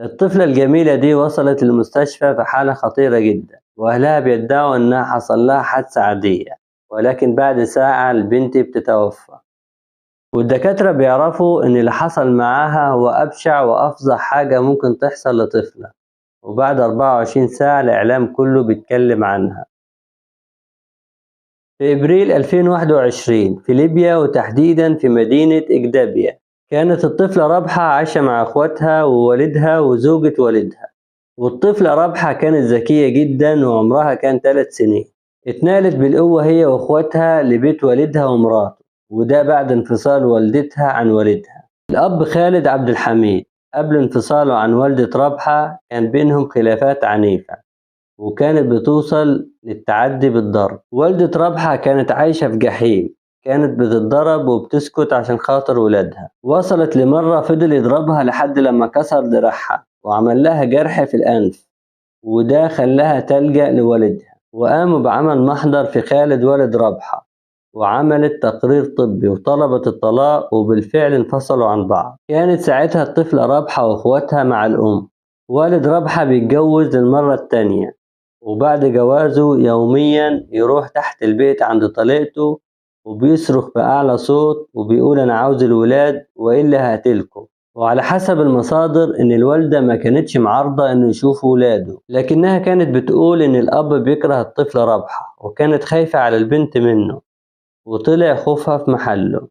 الطفلة الجميلة دي وصلت المستشفى في حالة خطيرة جدا، وأهلها بيدعوا إنها حصل لها حادثة عادية، ولكن بعد ساعة البنت بتتوفى. والدكاترة بيعرفوا إن اللي حصل معاها هو أبشع وأفظع حاجة ممكن تحصل لطفلة، وبعد 24 ساعة الإعلام كله بيتكلم عنها. في إبريل 2021 في ليبيا وتحديدا في مدينة إجدابيا، كانت الطفلة رابحة عايشة مع أخواتها ووالدها وزوجة والدها. والطفلة رابحة كانت ذكية جدا وعمرها كان 3 سنين. اتنقلت بالقوة هي وأخواتها لبيت والدها ومراته، وده بعد انفصال والدتها عن والدها. الأب خالد عبد الحميد قبل انفصاله عن والدة رابحة كان بينهم خلافات عنيفة، وكانت بتوصل للتعدي بالضرب. والدة رابحة كانت عايشة في جحيم، كانت بتتضرب وبتسكت عشان خاطر ولادها. وصلت لمرة فضل يضربها لحد لما كسر دراعها وعمل لها جرح في الأنف، وده خلاها تلجأ لوالدها. وقاموا بعمل محضر في خالد والد رابحة، وعملت تقرير طبي وطلبت الطلاق، وبالفعل انفصلوا عن بعض. كانت ساعتها الطفلة رابحة واخواتها مع الأم. والد رابحة بيتجوز للمرة التانية، وبعد جوازه يوميا يروح تحت البيت عند طليقته وبيصرخ بأعلى صوت وبيقول أنا عاوز الولاد وإلا هقتلكم. وعلى حسب المصادر إن الوالدة ما كانتش معارضة إنه يشوف ولاده، لكنها كانت بتقول إن الأب بيكره الطفلة رابحة وكانت خايفة على البنت منه، وطلع خوفها في محله.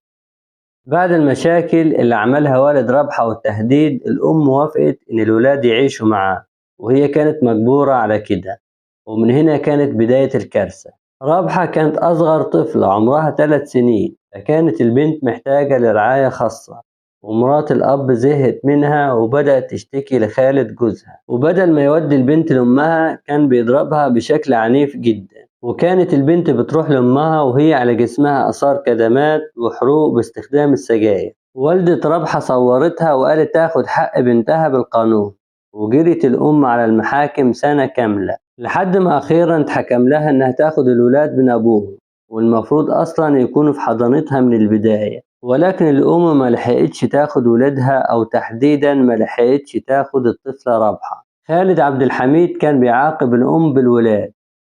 بعد المشاكل اللي عملها والد رابحة والتهديد، الأم وافقت إن الولاد يعيشوا معاه، وهي كانت مجبورة على كده. ومن هنا كانت بداية الكارثة. رابحة كانت أصغر طفلة عمرها 3 سنين، فكانت البنت محتاجة لرعاية خاصة. ومرات الأب زهقت منها وبدأت تشتكي لخالد جوزها، وبدل ما يودي البنت لأمها كان بيضربها بشكل عنيف جدا. وكانت البنت بتروح لأمها وهي على جسمها آثار كدمات وحروق باستخدام السجاير. والدة رابحة صورتها وقالت تاخد حق بنتها بالقانون، وجرت الأم على المحاكم سنة كاملة لحد ما أخيرا اتحكم لها إنها تاخد الولاد من أبوهم، والمفروض أصلا يكونوا في حضانتها من البداية. ولكن الأم ما لحقتش تاخد ولادها، أو تحديدا ما لحقتش تاخد الطفلة رابحة. خالد عبد الحميد كان بيعاقب الأم بالولاد،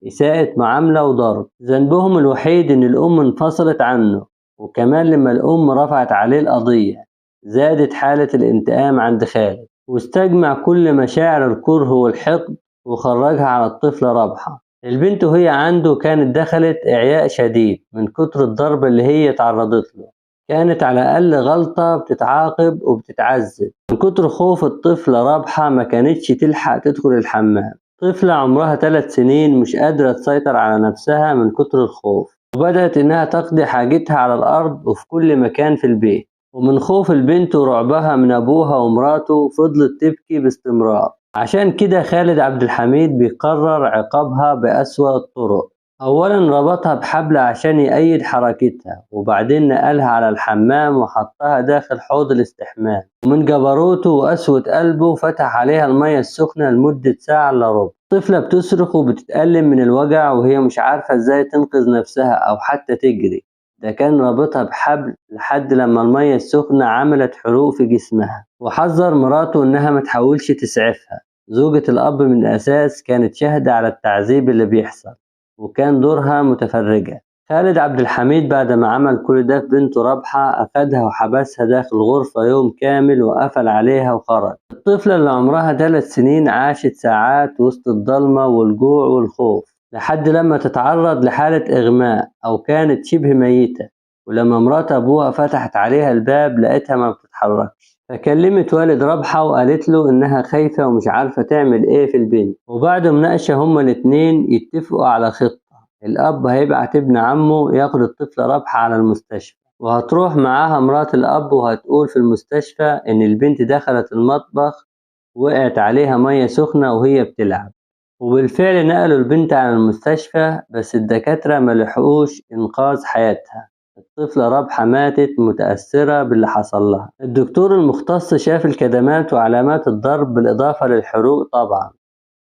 إساءة معاملة وضرب. ذنبهم الوحيد إن الأم انفصلت عنه، وكمان لما الأم رفعت عليه القضية زادت حالة الانتقام عند خالد، واستجمع كل مشاعر الكره والحقد وخرجها على الطفلة رابحة. البنت وهي عنده كانت دخلت إعياء شديد من كتر الضرب اللي هي تعرضت له، كانت على أقل غلطة بتتعاقب وبتتعذب. من كتر خوف الطفلة رابحة ما كانتش تلحق تدخل الحمام. طفلة عمرها 3 سنين مش قادرة تسيطر على نفسها من كتر الخوف، وبدأت إنها تقضي حاجتها على الأرض وفي كل مكان في البيت. ومن خوف البنت ورعبها من أبوها ومراته فضلت تبكي باستمرار. عشان كده خالد عبد الحميد بيقرر عقابها بأسوأ الطرق. أولا ربطها بحبل عشان يأيد حركتها، وبعدين نقلها على الحمام وحطها داخل حوض الاستحمام، ومن جبروته وقسوة قلبه فتح عليها المية السخنة لمدة ساعة إلا ربع. الطفلة بتصرخ وبتتألم من الوجع وهي مش عارفة ازاي تنقذ نفسها أو حتى تجري. ده كان رابطها بحبل لحد لما المية السخنة عملت حروق في جسمها. وحذر مراته إنها ما تحاولش تسعفها. زوجة الأب من الأساس كانت شاهدة على التعذيب اللي بيحصل، وكان دورها متفرجة. خالد عبد الحميد بعد ما عمل كل ده في بنته رابحة أخدها وحبسها داخل غرفة يوم كامل وقفل عليها وخرج. الطفلة اللي عمرها 3 سنين عاشت ساعات وسط الضلمة والجوع والخوف لحد لما تتعرض لحالة إغماء أو كانت شبه ميتة. ولما مرات أبوها فتحت عليها الباب لقيتها ما بتتحركش، فكلمت والد رابحة وقالت له إنها خايفة ومش عارفة تعمل إيه في البنت. وبعد مناقشة هما الاتنين يتفقوا على خطة. الأب هيبعت ابن عمه ياخد الطفلة رابحة على المستشفى، وهتروح معاها مرات الأب وهتقول في المستشفى إن البنت دخلت المطبخ وقعت عليها مية سخنة وهي بتلعب. وبالفعل نقلوا البنت على المستشفى، بس الدكاترة ملحقوش إنقاذ حياتها. الطفلة رابحة ماتت متأثرة باللي حصل لها. الدكتور المختص شاف الكدمات وعلامات الضرب بالإضافة للحروق طبعا،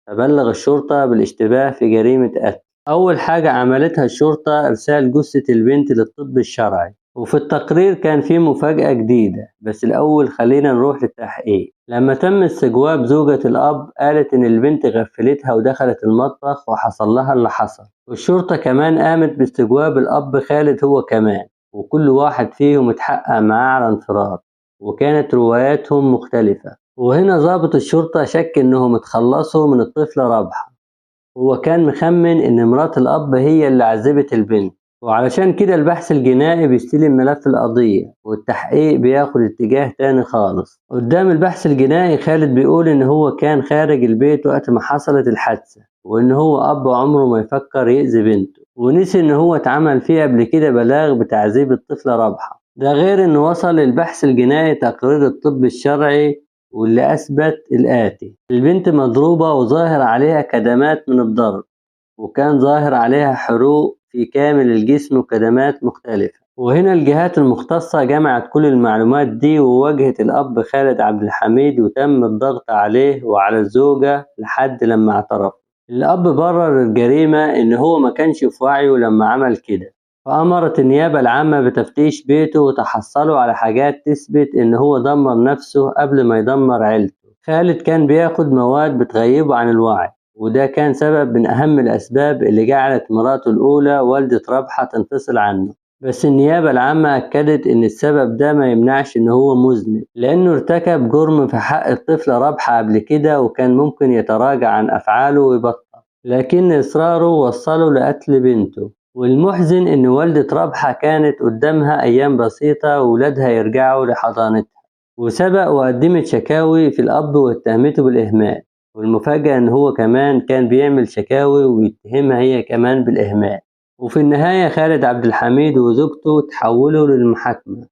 فبلغ الشرطة بالاشتباه في جريمة قتل. أول حاجة عملتها الشرطة إرسال جثة البنت للطب الشرعي، وفي التقرير كان في مفاجأة جديدة، بس الأول خلينا نروح للتحقيق. لما تم استجواب زوجة الأب قالت إن البنت غفلتها ودخلت المطبخ وحصل لها اللي حصل، والشرطة كمان قامت باستجواب الأب خالد هو كمان، وكل واحد فيهم اتحقق معاه على انفراد، وكانت رواياتهم مختلفة. وهنا ضابط الشرطة شك إنهم اتخلصوا من الطفلة رابحة، هو كان مخمن إن مرات الأب هي اللي عذبت البنت، وعلشان كده البحث الجنائي بيستلم ملف القضية والتحقيق بياخد اتجاه تاني خالص. قدام البحث الجنائي خالد بيقول إن هو كان خارج البيت وقت ما حصلت الحادثة، وإن هو أب عمره ما يفكر يأذي بنته، ونسي إن هو اتعمل فيه قبل كده بلاغ بتعذيب الطفلة رابحة. ده غير إنه وصل للبحث الجنائي تقرير الطب الشرعي واللي أثبت الآتي: البنت مضروبة وظاهر عليها كدمات من الضرب، وكان ظاهر عليها حروق في كامل الجسم وكدمات مختلفة. وهنا الجهات المختصة جمعت كل المعلومات دي وواجهت الأب خالد عبد الحميد، وتم الضغط عليه وعلى الزوجة لحد لما اعترف. الأب برر الجريمة إن هو ما كانش في وعيه لما عمل كده، فأمرت النيابة العامة بتفتيش بيته وتحصلوا على حاجات تثبت إن هو دمر نفسه قبل ما يدمر عيلته. خالد كان بياخد مواد بتغيبه عن الوعي، وده كان سبب من أهم الأسباب اللي جعلت مراته الأولى والدة رابحة تنفصل عنه. بس النيابة العامة أكدت إن السبب ده ما يمنعش إن هو مذنب، لأنه ارتكب جرم في حق الطفلة رابحة قبل كده، وكان ممكن يتراجع عن أفعاله ويبطل، لكن إصراره وصله لقتل بنته. والمحزن إن والدة رابحة كانت قدامها أيام بسيطة وولادها يرجعوا لحضانتها، وسبق وقدمت شكاوي في الأب واتهمته بالإهمال. والمفاجأة إن هو كمان كان بيعمل شكاوي ويتهمها هي كمان بالإهمال. وفي النهاية خالد عبد الحميد وزوجته تحولوا للمحاكمة،